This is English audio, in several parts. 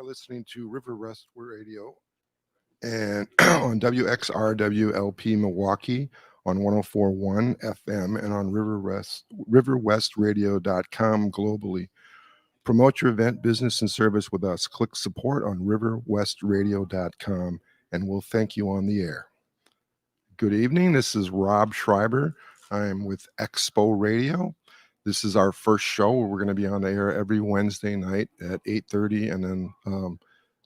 are listening to River West Radio and on WXRWLP Milwaukee on 104.1 FM and on riverwestradio.com globally. Promote your event, business, and service with us. Click support on riverwestradio.com and we'll thank you on the air. Good evening. This is Rob Schreiber. I'm with EXPO Radio. This is our first show. We're going to be on the air every Wednesday night at 8:30 and then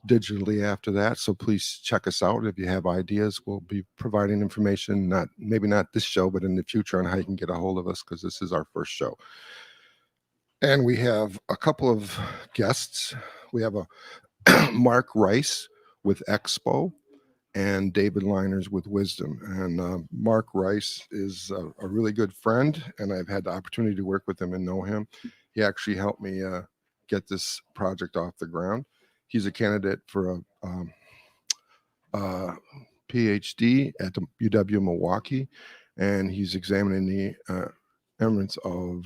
digitally after that. So please check us out. If you have ideas, we'll be providing information, maybe not this show, but in the future on how you can get a hold of us because this is our first show. And we have a couple of guests. We have a Mark Rice with EXPO and David Liners with WISDOM. And Mark Rice is a really good friend, and I've had the opportunity to work with him and know him. He actually helped me get this project off the ground. He's a candidate for a PhD at the UW Milwaukee, and he's examining the elements of,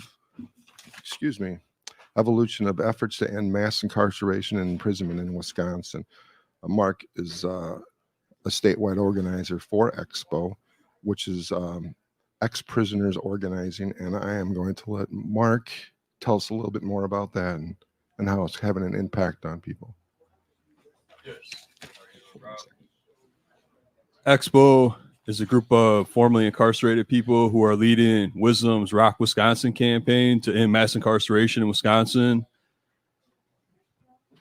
evolution of efforts to end mass incarceration and imprisonment in Wisconsin. Mark is a statewide organizer for EXPO, which is ex-prisoners organizing, and I am going to let Mark tell us a little bit more about that and how it's having an impact on people. Yes. EXPO is a group of formerly incarcerated people who are leading WISDOM's Rock Wisconsin campaign to end mass incarceration in Wisconsin.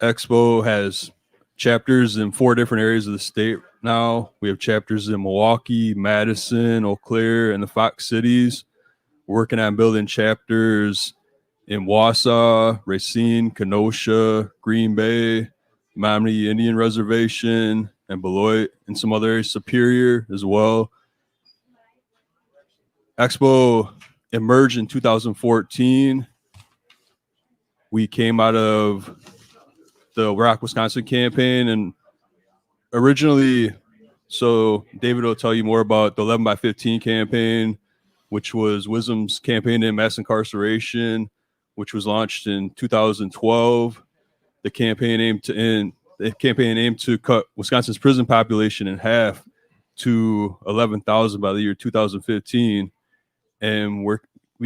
EXPO has chapters in 4 different areas of the state now. We have chapters in Milwaukee, Madison, Eau Claire, and the Fox cities. We're working on building chapters in Wausau, Racine, Kenosha, Green Bay, Menominee Indian Reservation, and Beloit, and some other areas, Superior as well. EXPO emerged in 2014. We came out of the Rock Wisconsin campaign, and originally, so David will tell you more about the 11 by 15 campaign, which was WISDOM's campaign in mass incarceration, which was launched in 2012. The campaign aimed to cut Wisconsin's prison population in half to 11,000 by the year 2015, and we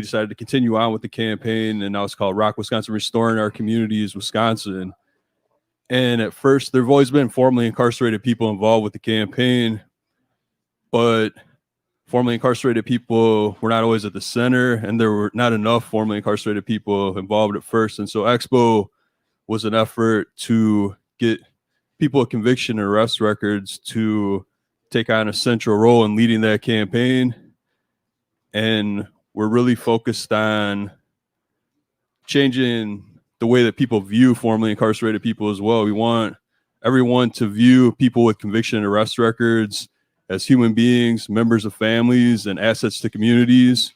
decided to continue on with the campaign, and now it's called Rock Wisconsin, Restoring Our Communities, Wisconsin. And at first, there have always been formerly incarcerated people involved with the campaign, but formerly incarcerated people were not always at the center, and there were not enough formerly incarcerated people involved at first. And so EXPO was an effort to get people with conviction and arrest records to take on a central role in leading that campaign. And we're really focused on changing the way that people view formerly incarcerated people as well. We want everyone to view people with conviction and arrest records as human beings, members of families, and assets to communities.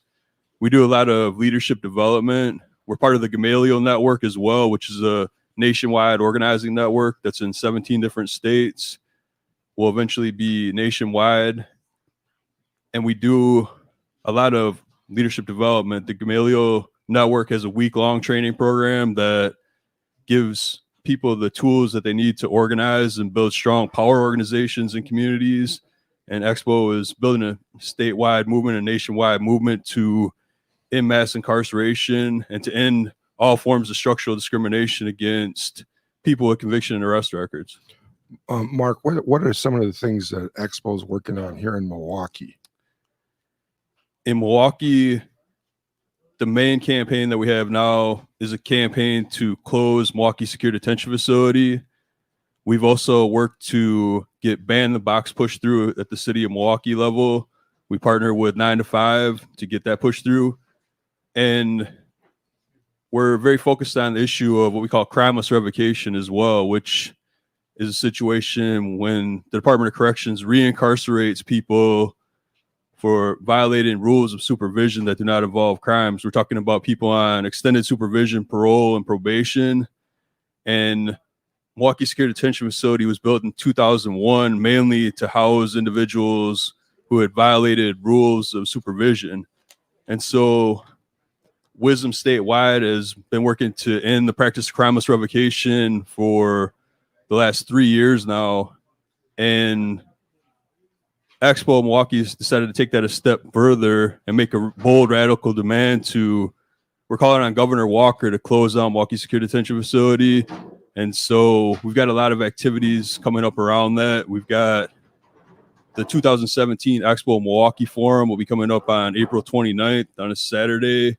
We do a lot of leadership development. We're part of the Gamaliel Network as well, which is a nationwide organizing network that's in 17 different states. Will eventually be nationwide. And we do a lot of leadership development. The Gamaliel Network has a week-long training program that gives people the tools that they need to organize and build strong power organizations and communities. And EXPO is building a statewide movement, a nationwide movement to end mass incarceration and to end all forms of structural discrimination against people with conviction and arrest records. Mark, what are some of the things that EXPO is working on here in Milwaukee? In Milwaukee, the main campaign that we have now is a campaign to close Milwaukee Secure Detention Facility. We've also worked to get ban the box pushed through at the city of Milwaukee level. We partner with 9 to 5 to get that pushed through. And we're very focused on the issue of what we call crimeless revocation as well, which is a situation when the Department of Corrections reincarcerates people for violating rules of supervision that do not involve crimes. We're talking about people on extended supervision, parole, and probation. And Milwaukee Secure Detention Facility was built in 2001 mainly to house individuals who had violated rules of supervision. And so WISDOM statewide has been working to end the practice of crimeless revocation for the last 3 years now. And Expo Milwaukee's decided to take that a step further and make a bold, radical demand to, we're calling on Governor Walker to close down Milwaukee Secure Detention Facility. And so we've got a lot of activities coming up around that. We've got the 2017 Expo Milwaukee Forum will be coming up on April 29th on a Saturday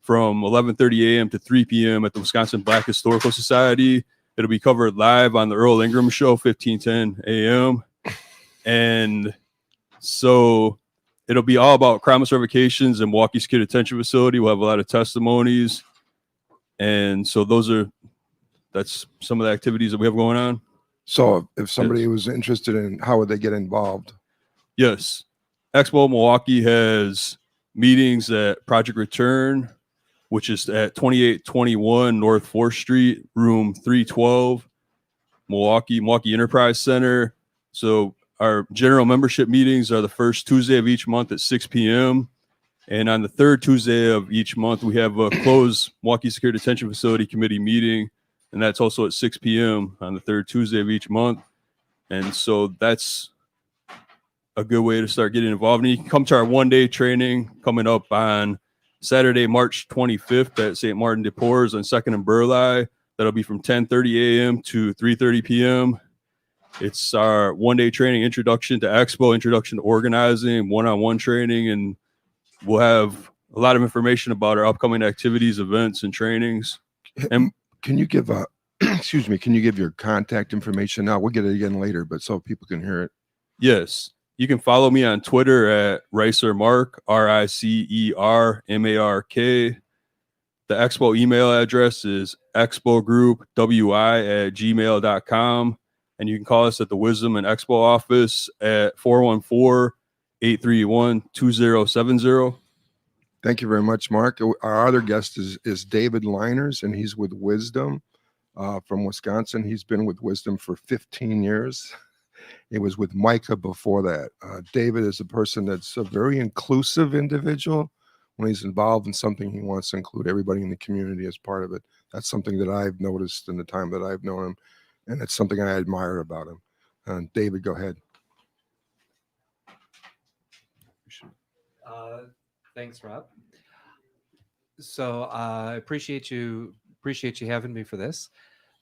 from 11:30 a.m. to 3 p.m. at the Wisconsin Black Historical Society. It'll be covered live on the Earl Ingram Show, 15:10 a.m. And so it'll be all about crimeless revocations and Milwaukee Secure Detention Facility. We'll have a lot of testimonies. And so that's some of the activities that we have going on. So if somebody was interested in, how would they get involved? Yes. Expo Milwaukee has meetings at Project Return, which is at 2821 North 4th Street, room 312, Milwaukee Enterprise Center. So our general membership meetings are the first Tuesday of each month at 6 p.m. And on the third Tuesday of each month, we have a closed Milwaukee Secure Detention Facility Committee meeting. And that's also at 6 p.m. on the third Tuesday of each month. And so that's a good way to start getting involved. And you can come to our one-day training coming up on Saturday, March 25th at St. Martin de Porres on 2nd and Burleigh. That'll be from 10:30 a.m. to 3:30 p.m. It's our one-day training, introduction to Expo, introduction to organizing, one-on-one training, and we'll have a lot of information about our upcoming activities, events, and trainings. And can you give excuse me, can you give your contact information now? We'll get it again later, but so people can hear it. Yes. You can follow me on Twitter at RicerMark, RICERMARK. The Expo email address is expogroupwi@gmail.com. And you can call us at the Wisdom and Expo office at 414-831-2070. Thank you very much, Mark. Our other guest is David Liners, and he's with Wisdom from Wisconsin. He's been with Wisdom for 15 years. He was with Micah before that. David is a person that's a very inclusive individual. When he's involved in something, he wants to include everybody in the community as part of it. That's something that I've noticed in the time that I've known him, and it's something I admire about him. David, go ahead. Thanks, Rob. So I appreciate you having me for this.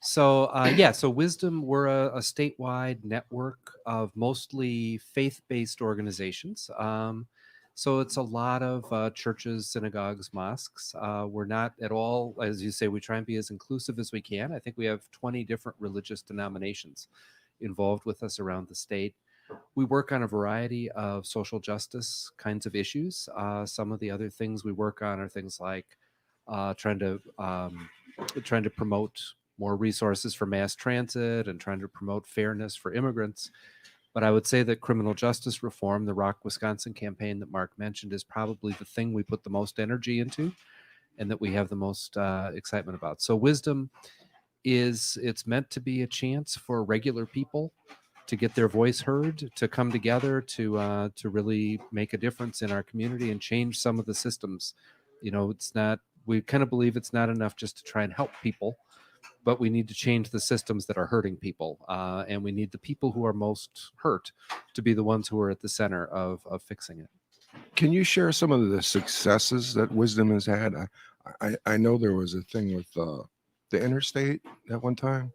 So so Wisdom, we're a statewide network of mostly faith-based organizations. So it's a lot of churches, synagogues, mosques. We're not at all, as you say, we try and be as inclusive as we can. I think we have 20 different religious denominations involved with us around the state. We work on a variety of social justice kinds of issues. Some of the other things we work on are things like trying to promote more resources for mass transit and trying to promote fairness for immigrants. But I would say that criminal justice reform, the Rock Wisconsin campaign that Mark mentioned, is probably the thing we put the most energy into and that we have the most excitement about. So Wisdom it's meant to be a chance for regular people to get their voice heard, to come together, to really make a difference in our community and change some of the systems. You know, we kind of believe it's not enough just to try and help people, but we need to change the systems that are hurting people. And we need the people who are most hurt to be the ones who are at the center of fixing it. Can you share some of the successes that Wisdom has had? I know there was a thing with the interstate at one time.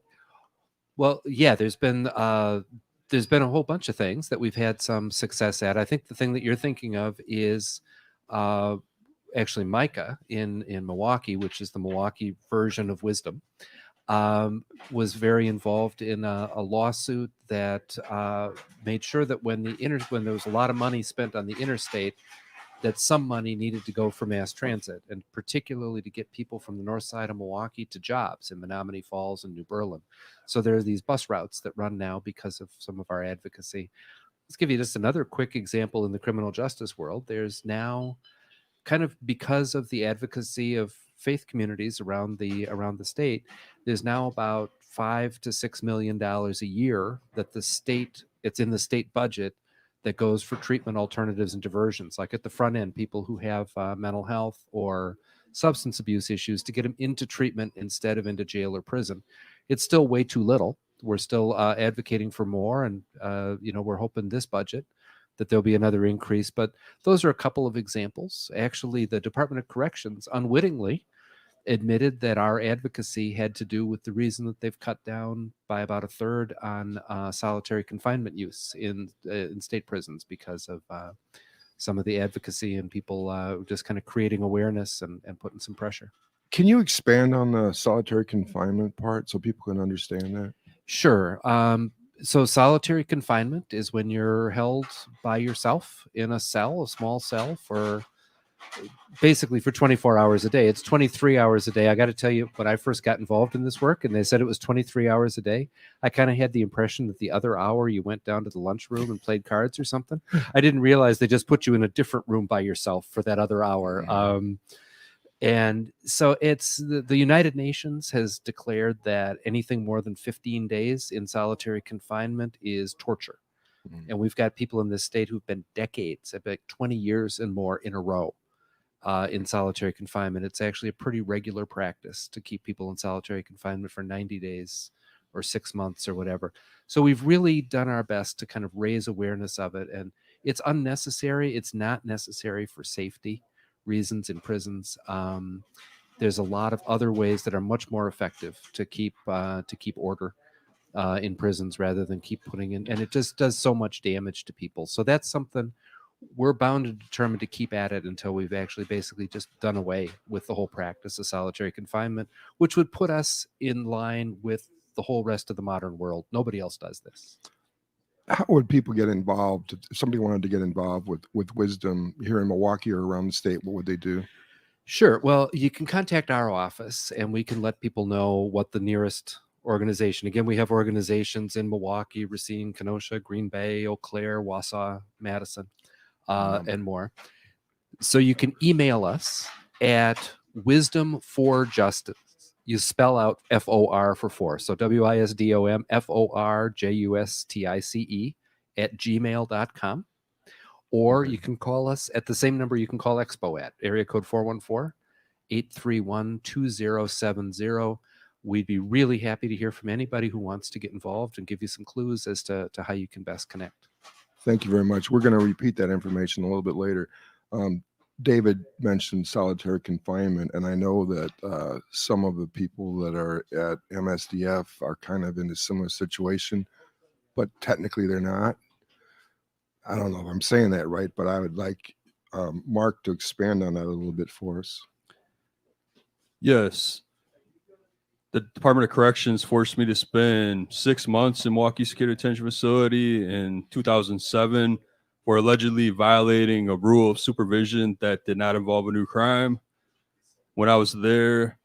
Well, yeah, there's been a whole bunch of things that we've had some success at. I think the thing that you're thinking of is actually Micah in Milwaukee, which is the Milwaukee version of Wisdom, was very involved in a lawsuit that made sure that when there was a lot of money spent on the interstate, that some money needed to go for mass transit, and particularly to get people from the north side of Milwaukee to jobs in Menominee Falls and New Berlin. So there are these bus routes that run now because of some of our advocacy. Let's give you just another quick example in the criminal justice world. There's now, kind of because of the advocacy of faith communities around the state, there's now about $5 to $6 million a year that it's in the state budget that goes for treatment alternatives and diversions, like at the front end, people who have mental health or substance abuse issues, to get them into treatment instead of into jail or prison. It's still way too little. We're still advocating for more, and we're hoping this budget that there'll be another increase. But those are a couple of examples. Actually, the Department of Corrections unwittingly admitted that our advocacy had to do with the reason that they've cut down by about a third on solitary confinement use in state prisons because of some of the advocacy and people just kind of creating awareness and putting some pressure. Can you expand on the solitary confinement part so people can understand that? Sure. So solitary confinement is when you're held by yourself in a cell, a small cell, for basically for 24 hours a day. It's 23 hours a day. I got to tell you, when I first got involved in this work and they said it was 23 hours a day, I kind of had the impression that the other hour you went down to the lunchroom and played cards or something. I didn't realize they just put you in a different room by yourself for that other hour. And so it's the United Nations has declared that anything more than 15 days in solitary confinement is torture. And we've got people in this state who've been decades, about 20 years and more in a row in solitary confinement. It's actually a pretty regular practice to keep people in solitary confinement for 90 days or 6 months or whatever. So we've really done our best to kind of raise awareness of it. And it's unnecessary. It's not necessary for safety reasons in prisons. There's a lot of other ways that are much more effective to keep order in prisons rather than keep putting in, and it just does so much damage to people. So that's something we're bound and determined to keep at it until we've actually basically just done away with the whole practice of solitary confinement, which would put us in line with the whole rest of the modern world. Nobody else does this. How would people get involved? If somebody wanted to get involved with Wisdom here in Milwaukee or around the state, what would they do? Sure. Well, you can contact our office and we can let people know what the nearest organization. Again, we have organizations in Milwaukee, Racine, Kenosha, Green Bay, Eau Claire, Wausau, Madison, and more. So you can email us at Wisdom for Justice. You spell out FOR for four. So WISDOM FORJUSTICE at gmail.com. Or you can call us at the same number you can call Expo at, area code 414-831-2070. We'd be really happy to hear from anybody who wants to get involved and give you some clues as to how you can best connect. Thank you very much. We're going to repeat that information a little bit later. David mentioned solitary confinement, and I know that some of the people that are at MSDF are kind of in a similar situation, but technically they're not. I don't know if I'm saying that right, but I would like Mark to expand on that a little bit for us. Yes. The Department of Corrections forced me to spend 6 months in Milwaukee Secure Detention Facility in 2007 for allegedly violating a rule of supervision that did not involve a new crime. When I was there,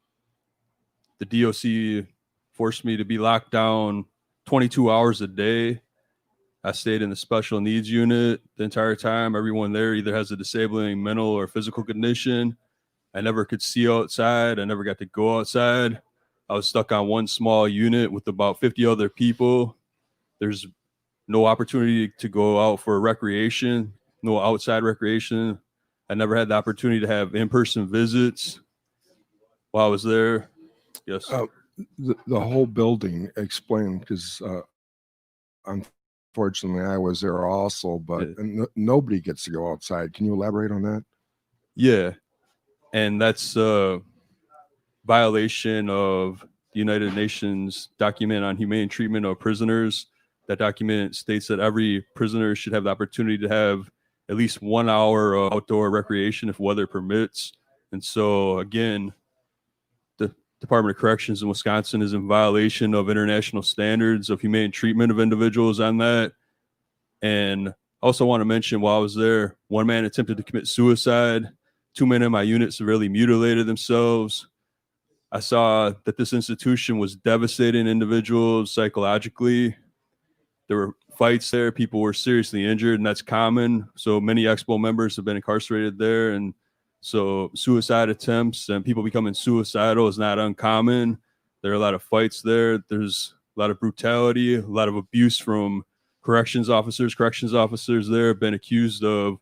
the DOC forced me to be locked down 22 hours a day. I stayed in the special needs unit the entire time. Everyone there either has a disabling mental or physical condition. I never could see outside. I never got to go outside. I was stuck on one small unit with about 50 other people. There's no opportunity to go out for recreation, no outside recreation. I never had the opportunity to have in-person visits while I was there. Yes. The whole building, explain, because unfortunately I was there also, but nobody gets to go outside. Can you elaborate on that? Yeah. And that's a violation of the United Nations document on humane treatment of prisoners. That document states that every prisoner should have the opportunity to have at least 1 hour of outdoor recreation if weather permits. And so, again, the Department of Corrections in Wisconsin is in violation of international standards of humane treatment of individuals on that. And I also want to mention, while I was there, one man attempted to commit suicide. 2 men in my unit severely mutilated themselves. I saw that this institution was devastating individuals psychologically. There were fights there. People were seriously injured, and that's common. So many Expo members have been incarcerated there. And so suicide attempts and people becoming suicidal is not uncommon. There are a lot of fights there. There's a lot of brutality, a lot of abuse from corrections officers. Corrections officers there have been accused of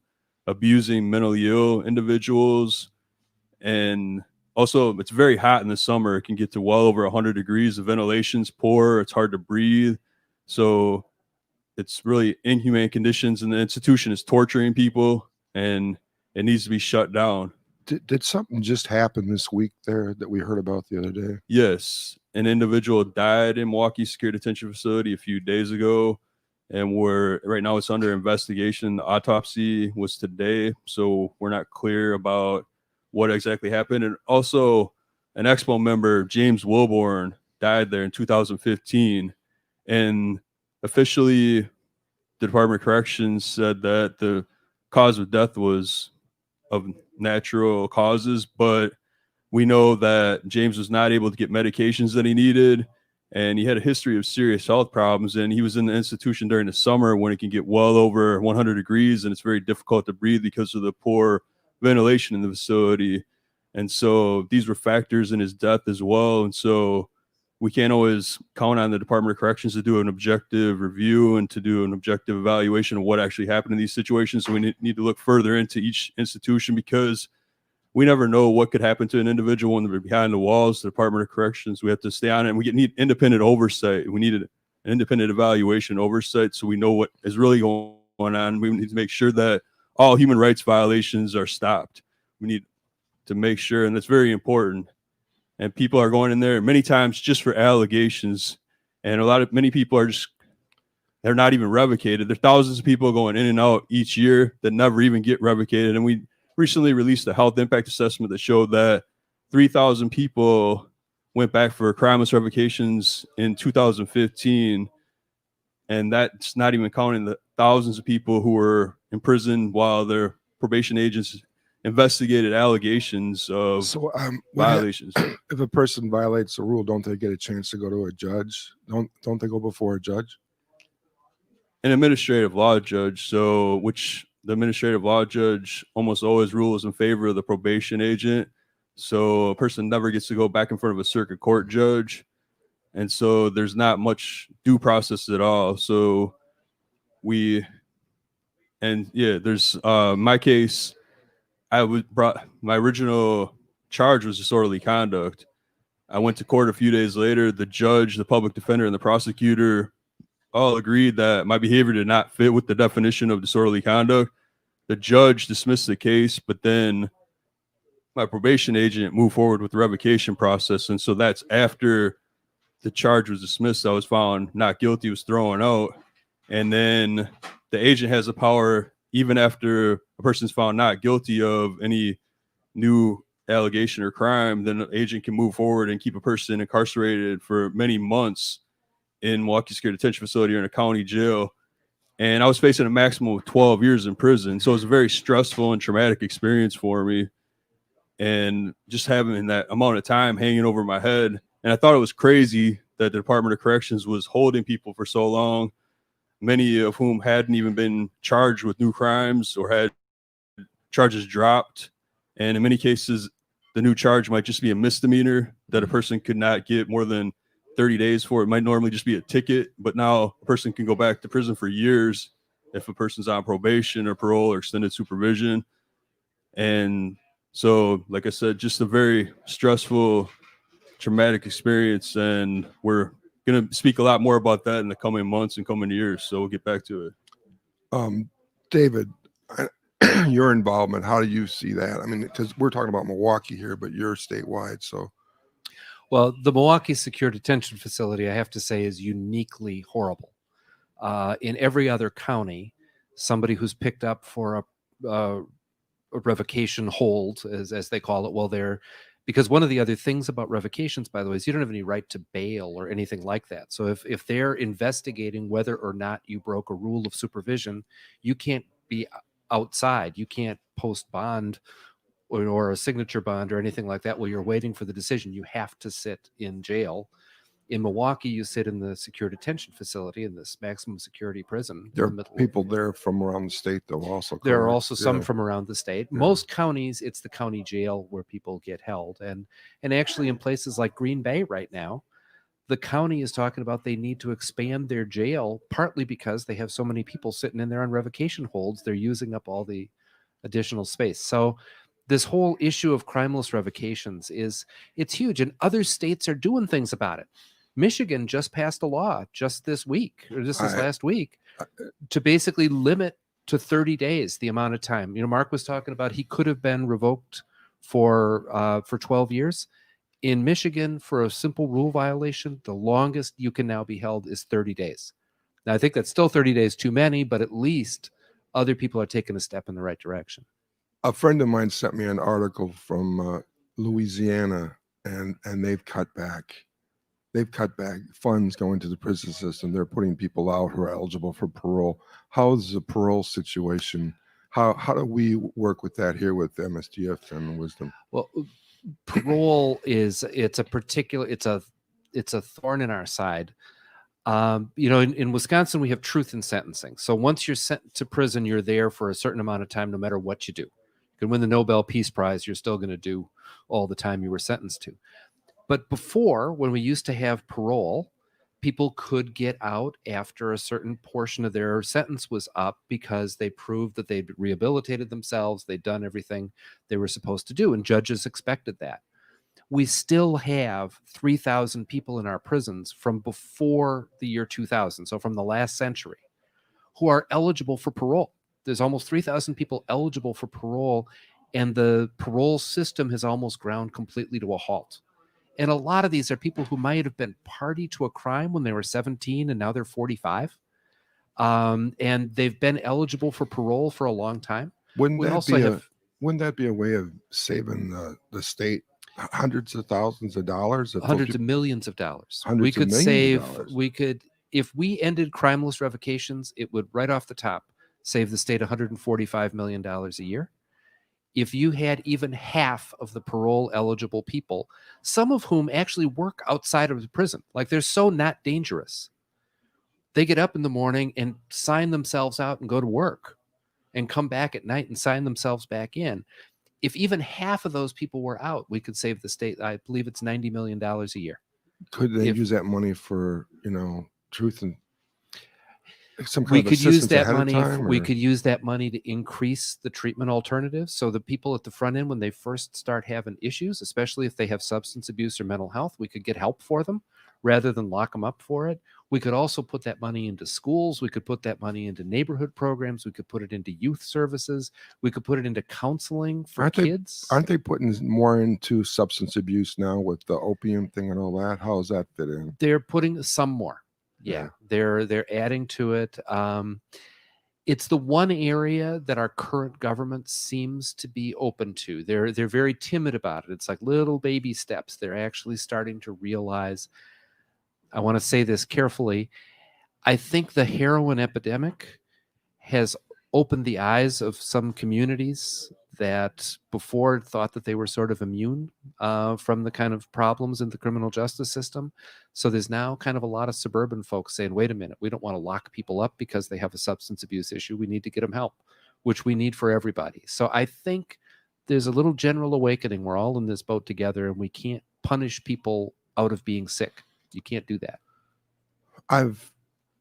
abusing mentally ill individuals. And also, it's very hot in the summer. It can get to well over 100 degrees. The ventilation's poor. It's hard to breathe. So it's really inhumane conditions, and the institution is torturing people, and it needs to be shut down. Did something just happen this week there that we heard about the other day? Yes, an individual died in Milwaukee Secure Detention Facility a few days ago, and right now it's under investigation. The autopsy was today, so we're not clear about what exactly happened. And also, an EXPO member, James Wilborn, died there in 2015, and officially, the Department of Corrections said that the cause of death was of natural causes, but we know that James was not able to get medications that he needed, and he had a history of serious health problems, and he was in the institution during the summer when it can get well over 100 degrees, and it's very difficult to breathe because of the poor ventilation in the facility. And so these were factors in his death as well. And so we can't always count on the Department of Corrections to do an objective review and to do an objective evaluation of what actually happened in these situations. So we need to look further into each institution, because we never know what could happen to an individual when they're behind the walls. The Department of Corrections, we have to stay on it, and we need independent oversight. We need an independent evaluation oversight so we know what is really going on. We need to make sure that all human rights violations are stopped. We need to make sure, and that's very important. And people are going in there many times just for allegations, and many people they're not even revocated. There's thousands of people going in and out each year that never even get revocated. And we recently released a health impact assessment that showed that 3,000 people went back for crimeless revocations in 2015, and that's not even counting the thousands of people who were in prison while their probation agents investigated allegations of violations. If a person violates the rule, don't they get a chance to go to a judge? Don't they go before a judge? An administrative law judge, which the administrative law judge almost always rules in favor of the probation agent. So a person never gets to go back in front of a circuit court judge. And so there's not much due process at all. So there's my case. My original charge was disorderly conduct. I went to court a few days later. The judge, the public defender, and the prosecutor all agreed that my behavior did not fit with the definition of disorderly conduct. The judge dismissed the case, but then my probation agent moved forward with the revocation process. And so that's after the charge was dismissed. I was found not guilty, was thrown out. And then the agent has the power, even after a person's found not guilty of any new allegation or crime, then the agent can move forward and keep a person incarcerated for many months in Milwaukee Secure Detention Facility or in a county jail. And I was facing a maximum of 12 years in prison. So it was a very stressful and traumatic experience for me. And just having that amount of time hanging over my head. And I thought it was crazy that the Department of Corrections was holding people for so long, many of whom hadn't even been charged with new crimes or had charges dropped. And in many cases, the new charge might just be a misdemeanor that a person could not get more than 30 days for. It might normally just be a ticket, but now a person can go back to prison for years if a person's on probation or parole or extended supervision. And so, like I said, just a very stressful, traumatic experience. And we're going to speak a lot more about that in the coming months and coming years. So we'll get back to it. David, your involvement, how do you see that? I mean, because we're talking about Milwaukee here, but you're statewide. So, well, the Milwaukee Secure Detention Facility, I have to say, is uniquely horrible. In every other county, somebody who's picked up for a revocation hold, as they call it, because one of the other things about revocations, by the way, is you don't have any right to bail or anything like that. So if they're investigating whether or not you broke a rule of supervision, you can't be outside. You can't post bond or a signature bond or anything like that while you're waiting for the decision. You have to sit in jail. In Milwaukee, you sit in the secure detention facility in this maximum security prison. There are people there from around the state, though, also. There are also some from around the state. Yeah. Most counties, it's the county jail where people get held. And actually in places like Green Bay right now, the county is talking about they need to expand their jail, partly because they have so many people sitting in there on revocation holds. They're using up all the additional space. So this whole issue of crimeless revocations it's huge, and other states are doing things about it. Michigan just passed a law just this week, or this last week, to basically limit to 30 days the amount of time. Mark was talking about he could have been revoked for 12 years. In Michigan, for a simple rule violation, the longest you can now be held is 30 days. Now, I think that's still 30 days too many, but at least other people are taking a step in the right direction. A friend of mine sent me an article from Louisiana, and they've cut back funds going to the prison system. They're putting people out who are eligible for parole. How is the parole situation? How do we work with that here with MSDF and Wisdom? Well, parole it's a thorn in our side. In Wisconsin, we have truth in sentencing. So once you're sent to prison, you're there for a certain amount of time, no matter what you do. You can win the Nobel Peace Prize, you're still going to do all the time you were sentenced to. But before, when we used to have parole, people could get out after a certain portion of their sentence was up because they proved that they'd rehabilitated themselves, they'd done everything they were supposed to do, and judges expected that. We still have 3,000 people in our prisons from before the year 2000, so from the last century, who are eligible for parole. There's almost 3,000 people eligible for parole, and the parole system has almost ground completely to a halt. And a lot of these are people who might have been party to a crime when they were 17 and now they're 45. And they've been eligible for parole for a long time. Wouldn't that be a way of saving the state hundreds of thousands of dollars? Hundreds of millions of dollars. If we ended crimeless revocations, it would right off the top save the state $145 million a year. If you had even half of the parole eligible people, some of whom actually work outside of the prison, like they're so not dangerous, they get up in the morning and sign themselves out and go to work and come back at night and sign themselves back in. If even half of those people were out, we could save the state, I believe it's $90 million a year. Could they use that money for, truth and some kind we of could use assistance that ahead money. of time, We could use that money to increase the treatment alternatives. So the people at the front end, when they first start having issues, especially if they have substance abuse or mental health, we could get help for them rather than lock them up for it. We could also put that money into schools. We could put that money into neighborhood programs. We could put it into youth services. We could put it into counseling for kids. Aren't they putting more into substance abuse now with the opium thing and all that? How does that fit in? They're putting some more. Yeah. They're adding to it. It's the one area that our current government seems to be open to. They're very timid about it. It's like little baby steps. They're actually starting to realize. I want to say this carefully. I think the heroin epidemic has opened the eyes of some communities that before thought that they were sort of immune from the kind of problems in the criminal justice system. So there's now kind of a lot of suburban folks saying, wait a minute, we don't want to lock people up because they have a substance abuse issue. We need to get them help, which we need for everybody. So I think there's a little general awakening. We're all in this boat together, and we can't punish people out of being sick. You can't do that. I've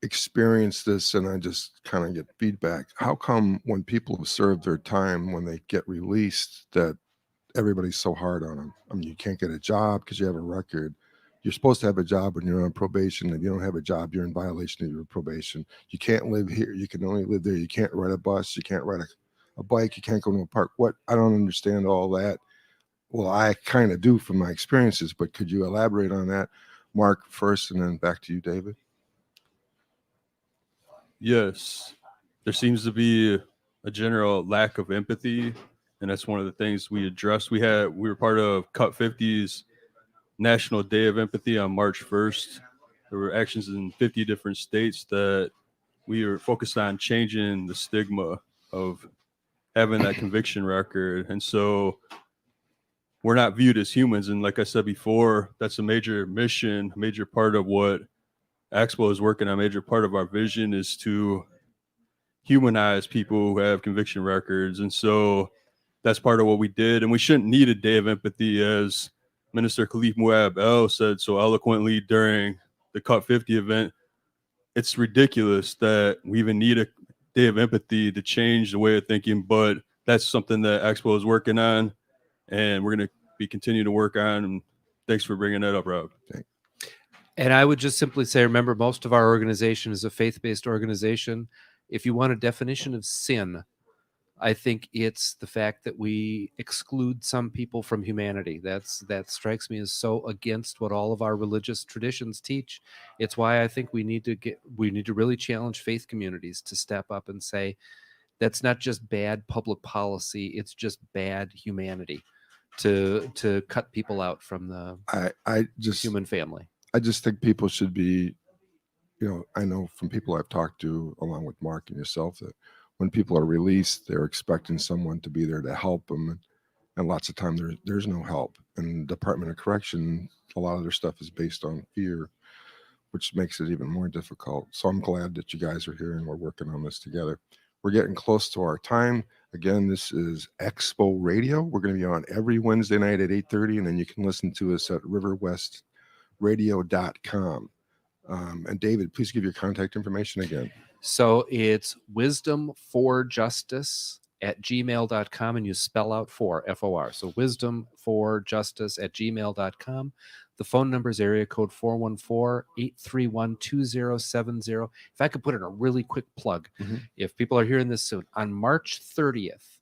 experienced this, and I just kind of get feedback. How come when people have served their time, when they get released, that everybody's so hard on them? I mean, you can't get a job because you have a record. You're supposed to have a job when you're on probation. If you don't have a job, you're in violation of your probation. You can't live here. You can only live there. You can't ride a bus. You can't ride a bike. You can't go to a park. What? I don't understand all that. Well, I kind of do from my experiences, but could you elaborate on that, Mark, first, and then back to you, David? Yes, there seems to be a general lack of empathy, and that's one of the things we addressed. We were part of Cut 50's National Day of Empathy on March 1st. There were actions in 50 different states that we were focused on changing the stigma of having that conviction record. And so we're not viewed as humans. And like I said before, that's a major mission, a major part of what EXPO is working on. A major part of our vision is to humanize people who have conviction records. And so that's part of what we did. And we shouldn't need a day of empathy, as Minister Khalif Muab El said so eloquently during the Cut 50 event. It's ridiculous that we even need a day of empathy to change the way of thinking, but that's something that EXPO is working on. and we're going to be continuing to work on. And thanks for bringing that up, Rob. And I would just simply say, remember, most of our organization is a faith-based organization. If you want a definition of sin, I think it's the fact that we exclude some people from humanity. That strikes me as so against what all of our religious traditions teach. It's why I think we need to really challenge faith communities to step up and say, that's not just bad public policy, it's just bad humanity to cut people out from the human family. I just think people should be, I know from people I've talked to, along with Mark and yourself, that when people are released, they're expecting someone to be there to help them. And lots of time there's no help. And Department of Correction, a lot of their stuff is based on fear, which makes it even more difficult. So I'm glad that you guys are here and we're working on this together. We're getting close to our time. Again, this is Expo Radio. We're going to be on every Wednesday night at 8:30, and then you can listen to us at riverwestradio.com. And David, please give your contact information again. So it's wisdomforjustice@gmail.com, and you spell out FOR. So wisdomforjustice@gmail.com. The phone number is area code 414-831-2070. If I could put in a really quick plug, if people are hearing this soon, on March 30th,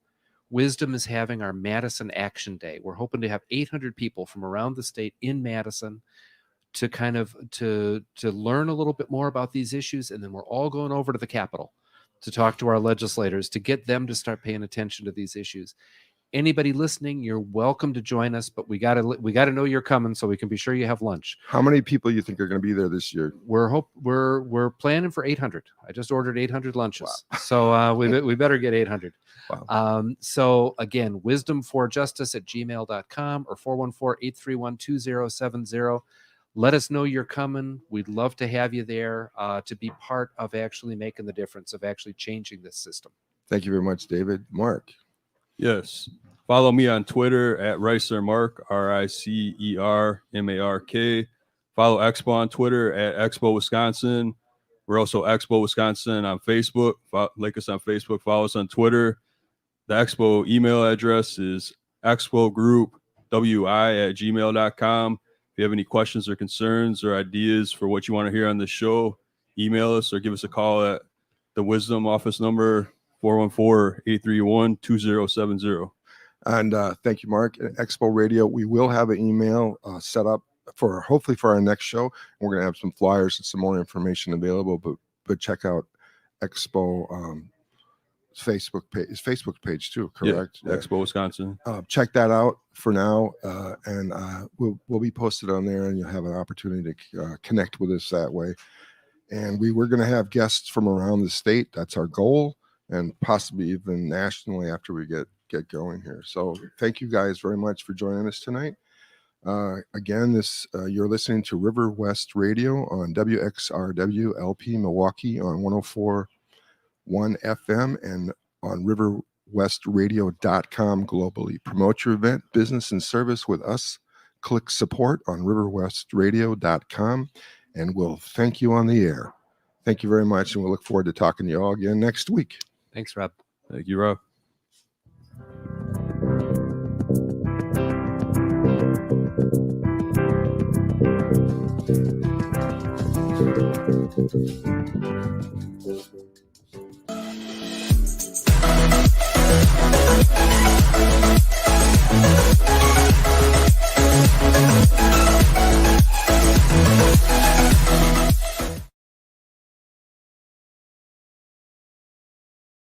Wisdom is having our Madison Action Day. We're hoping to have 800 people from around the state in Madison to kind of to learn a little bit more about these issues, and then we're all going over to the Capitol to talk to our legislators to get them to start paying attention to these issues. Anybody listening, you're welcome to join us, but we gotta know you're coming so we can be sure you have lunch. How many people you think are going to be there this year? We're planning for 800. I just ordered 800 lunches, so we better get 800. Wow. So again, wisdomforjustice@gmail.com or 414-831-2070. Let us know you're coming. We'd love to have you there to be part of actually making the difference, of actually changing this system. Thank you very much, David. Mark. Yes. Follow me on Twitter at RicerMark, RICERMARK. Follow Expo on Twitter at Expo Wisconsin. We're also Expo Wisconsin on Facebook. Like us on Facebook. Follow us on Twitter. The Expo email address is expogroup.wi@gmail.com. If you have any questions or concerns or ideas for what you want to hear on the show, email us or give us a call at the Wisdom office number, 414-831-2070. And thank you, Mark. At Expo Radio, we will have an email set up hopefully for our next show. We're going to have some flyers and some more information available, but check out Expo Facebook page too, correct? Yeah, Expo Wisconsin. Check that out for now, and we'll be posted on there, and you'll have an opportunity to connect with us that way. And we're going to have guests from around the state. That's our goal, and possibly even nationally after we get going here. So thank you guys very much for joining us tonight. Again, you're listening to River West Radio on WXRW LP Milwaukee on 104.1 FM and on riverwestradio.com globally. Promote your event, business, and service with us. Click support on riverwestradio.com, and we'll thank you on the air. Thank you very much, and we'll look forward to talking to you all again next week. Thanks, Rob. Thank you, Rob. We'll be right back.